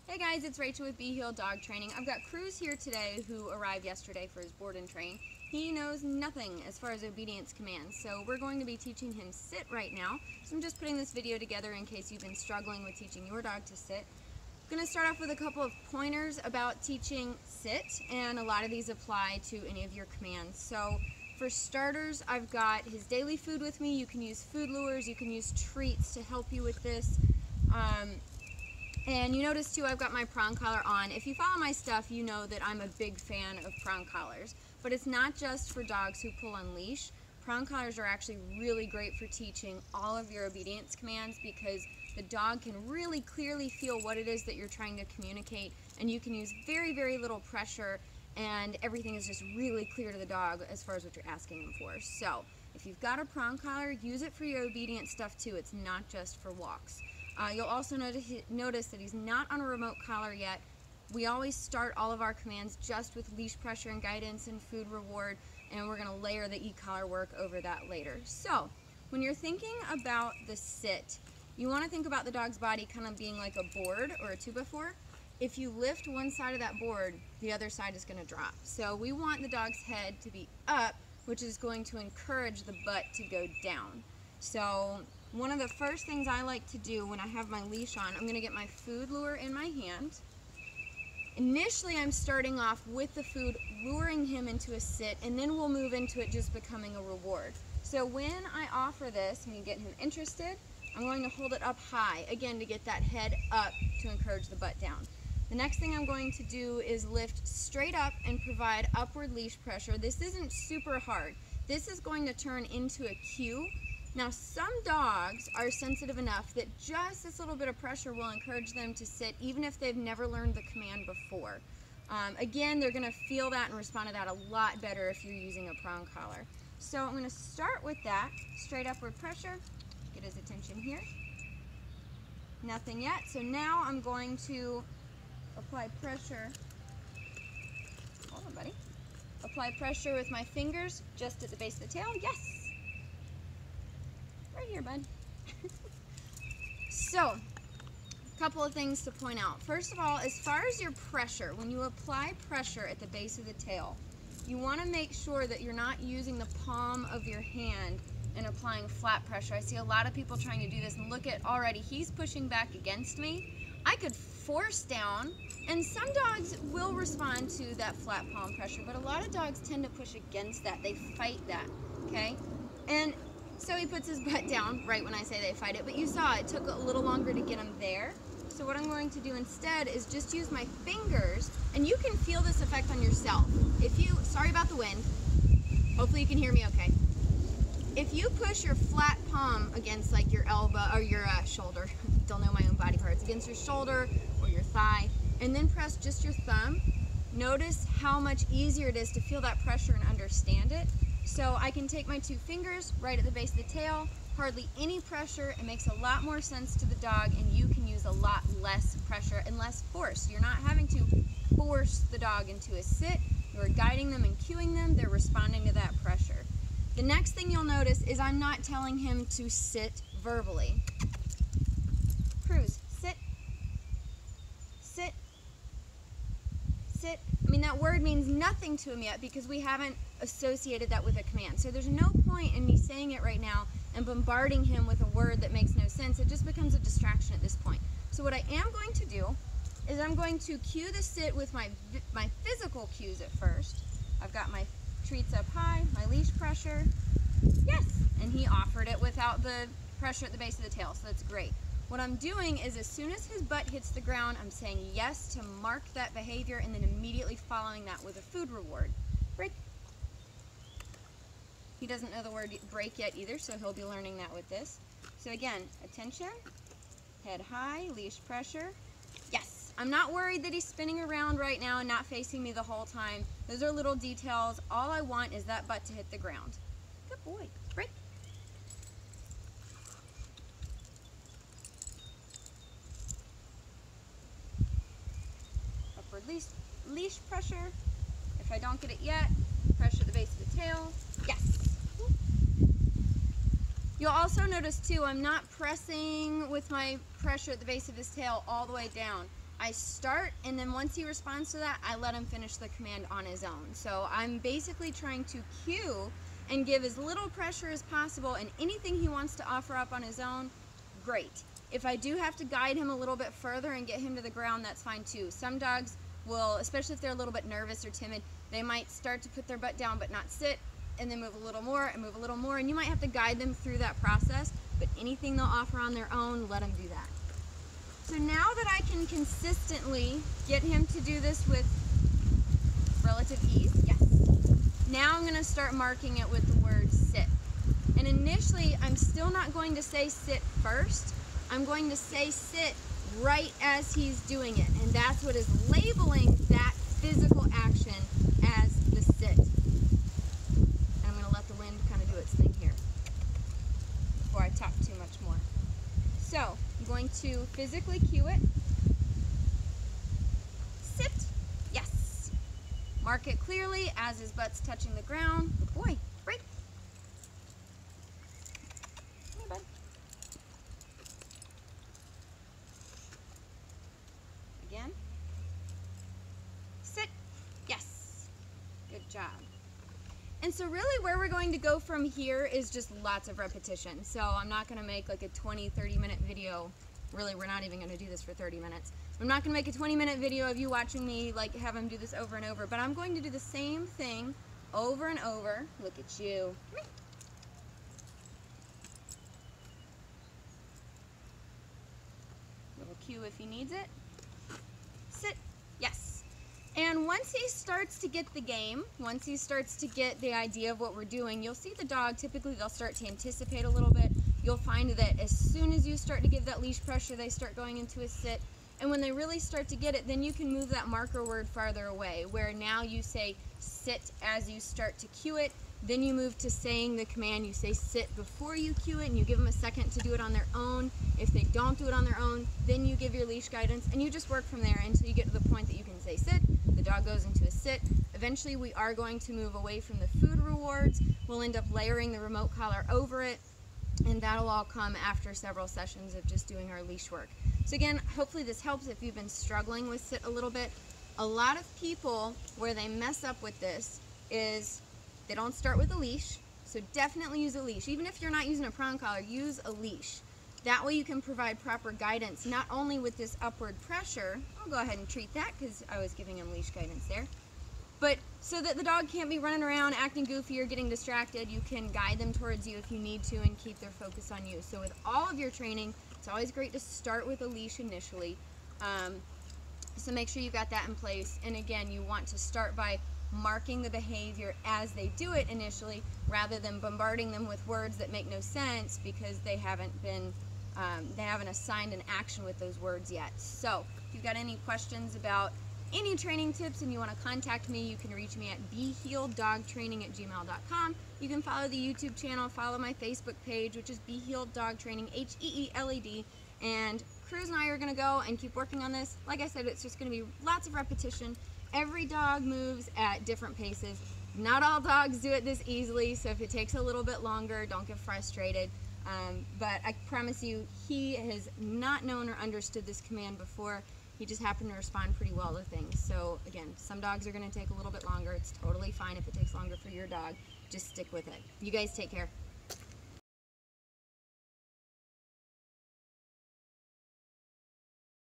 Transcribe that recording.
Hey guys, it's Rachel with Be Healed Dog Training. I've got Cruz here today who arrived yesterday for his board and train. He knows nothing as far as obedience commands, so we're going to be teaching him sit right now. So I'm just putting this video together in case you've been struggling with teaching your dog to sit. I'm going to start off with a couple of pointers about teaching sit, and a lot of these apply to any of your commands. So for starters, I've got his daily food with me. You can use food lures, you can use treats to help you with this. And you notice too, I've got my prong collar on. If you follow my stuff, you know that I'm a big fan of prong collars. But it's not just for dogs who pull on leash. Prong collars are actually really great for teaching all of your obedience commands because the dog can really clearly feel what it is that you're trying to communicate, and you can use very, very little pressure, and everything is just really clear to the dog as far as what you're asking them for. So if you've got a prong collar, use it for your obedience stuff too. It's not just for walks. You'll also notice that he's not on a remote collar yet. We always start all of our commands just with leash pressure and guidance and food reward, and we're going to layer the e-collar work over that later. So when you're thinking about the sit, you want to think about the dog's body kind of being like a board or a 2x4. If you lift one side of that board, the other side is going to drop. So we want the dog's head to be up, which is going to encourage the butt to go down. So one of the first things I like to do when I have my leash on, I'm going to get my food lure in my hand. Initially, I'm starting off with the food, luring him into a sit, and then we'll move into it just becoming a reward. So when I offer this, I'm going to get him interested. I'm going to hold it up high, again, to get that head up to encourage the butt down. The next thing I'm going to do is lift straight up and provide upward leash pressure. This isn't super hard. This is going to turn into a cue. Now, some dogs are sensitive enough that just this little bit of pressure will encourage them to sit, even if they've never learned the command before. Again, they're going to feel that and respond to that a lot better if you're using a prong collar. So I'm going to start with that, straight upward pressure, get his attention here. Nothing yet, so now I'm going to apply pressure. Hold on, buddy. Apply pressure with my fingers just at the base of the tail. Yes! Right here, bud. So, a couple of things to point out. First of all, as far as your pressure, when you apply pressure at the base of the tail, you want to make sure that you're not using the palm of your hand and applying flat pressure. I see a lot of people trying to do this, and look at already, he's pushing back against me. I could force down, and some dogs will respond to that flat palm pressure, but a lot of dogs tend to push against that. They fight that, okay? And so he puts his butt down right when I say they fight it, but you saw it took a little longer to get him there. So what I'm going to do instead is just use my fingers, and you can feel this effect on yourself. If you, sorry about the wind, hopefully you can hear me okay. If you push your flat palm against like your elbow or your shoulder, don't know my own body parts, against your shoulder or your thigh, and then press just your thumb, notice how much easier it is to feel that pressure and understand it. So I can take my two fingers right at the base of the tail, hardly any pressure. It makes a lot more sense to the dog, and you can use a lot less pressure and less force. You're not having to force the dog into a sit. You're guiding them and cueing them. They're responding to that pressure. The next thing you'll notice is I'm not telling him to sit verbally. Cruz, sit, sit, sit. I mean, that word means nothing to him yet because we haven't associated that with a command. So there's no point in me saying it right now and bombarding him with a word that makes no sense. It just becomes a distraction at this point. So what I am going to do is I'm going to cue the sit with my physical cues at first. I've got my treats up high, my leash pressure. Yes! And he offered it without the pressure at the base of the tail, so that's great. What I'm doing is as soon as his butt hits the ground, I'm saying yes to mark that behavior, and then immediately following that with a food reward. Break. He doesn't know the word break yet either, so he'll be learning that with this. So again, attention, head high, leash pressure. Yes! I'm not worried that he's spinning around right now and not facing me the whole time. Those are little details. All I want is that butt to hit the ground. Good boy. Break. Upward leash pressure. If I don't get it yet, pressure at the base of the tail. Yes. You'll also notice too, I'm not pressing with my pressure at the base of his tail all the way down. I start, and then once he responds to that, I let him finish the command on his own. So I'm basically trying to cue and give as little pressure as possible, and anything he wants to offer up on his own, great. If I do have to guide him a little bit further and get him to the ground, that's fine too. Some dogs will, especially if they're a little bit nervous or timid, they might start to put their butt down but not sit, and then move a little more and move a little more, and you might have to guide them through that process, but anything they'll offer on their own, let them do that. So now that I can consistently get him to do this with relative ease, yes, now I'm going to start marking it with the word sit. And initially, I'm still not going to say sit first. I'm going to say sit right as he's doing it. And that's what is labeling that physical action as the sit. And I'm going to let the wind kind of do its thing here before I talk too much more. So, I'm going to physically cue it. Sit. Yes. Mark it clearly as his butt's touching the ground. Good boy. Break. Come here, bud. Again. Sit. Yes. Good job. And so really where we're going to go from here is just lots of repetition. So I'm not going to make like a 20-30 minute video. Really, we're not even going to do this for 30 minutes. I'm not going to make a 20-minute video of you watching me like have him do this over and over, but I'm going to do the same thing over and over. Look at you. Little cue if he needs it. Sit. Yes. And once he starts to get the game, once he starts to get the idea of what we're doing, you'll see the dog, typically they'll start to anticipate a little bit. You'll find that as soon as you start to give that leash pressure, they start going into a sit. And when they really start to get it, then you can move that marker word farther away, where now you say sit as you start to cue it. Then you move to saying the command. You say sit before you cue it, and you give them a second to do it on their own. If they don't do it on their own, then you give your leash guidance, and you just work from there until you get to the point that you can say sit. The dog goes into a sit. Eventually, we are going to move away from the food rewards. We'll end up layering the remote collar over it, and that'll all come after several sessions of just doing our leash work. So again, hopefully this helps if you've been struggling with sit a little bit. A lot of people, where they mess up with this is they don't start with a leash. So definitely use a leash. Even if you're not using a prong collar, use a leash. That way you can provide proper guidance, not only with this upward pressure. I'll go ahead and treat that because I was giving him leash guidance there. But so that the dog can't be running around acting goofy or getting distracted, you can guide them towards you if you need to and keep their focus on you. So with all of your training, it's always great to start with a leash initially. So make sure you got that in place. And again, you want to start by marking the behavior as they do it initially, rather than bombarding them with words that make no sense because they haven't assigned an action with those words yet. So if you've got any questions about any training tips and you want to contact me, you can reach me at BeHealedDogTraining@gmail.com. You can follow the YouTube channel, follow my Facebook page, which is Be Healed Dog Training, HEELED, and Cruz and I are going to go and keep working on this. Like I said, it's just going to be lots of repetition. Every dog moves at different paces. Not all dogs do it this easily, so if it takes a little bit longer, don't get frustrated. But I promise you, he has not known or understood this command before. He just happened to respond pretty well to things. So again, some dogs are going to take a little bit longer. It's totally fine if it takes longer for your dog. Just stick with it. You guys take care.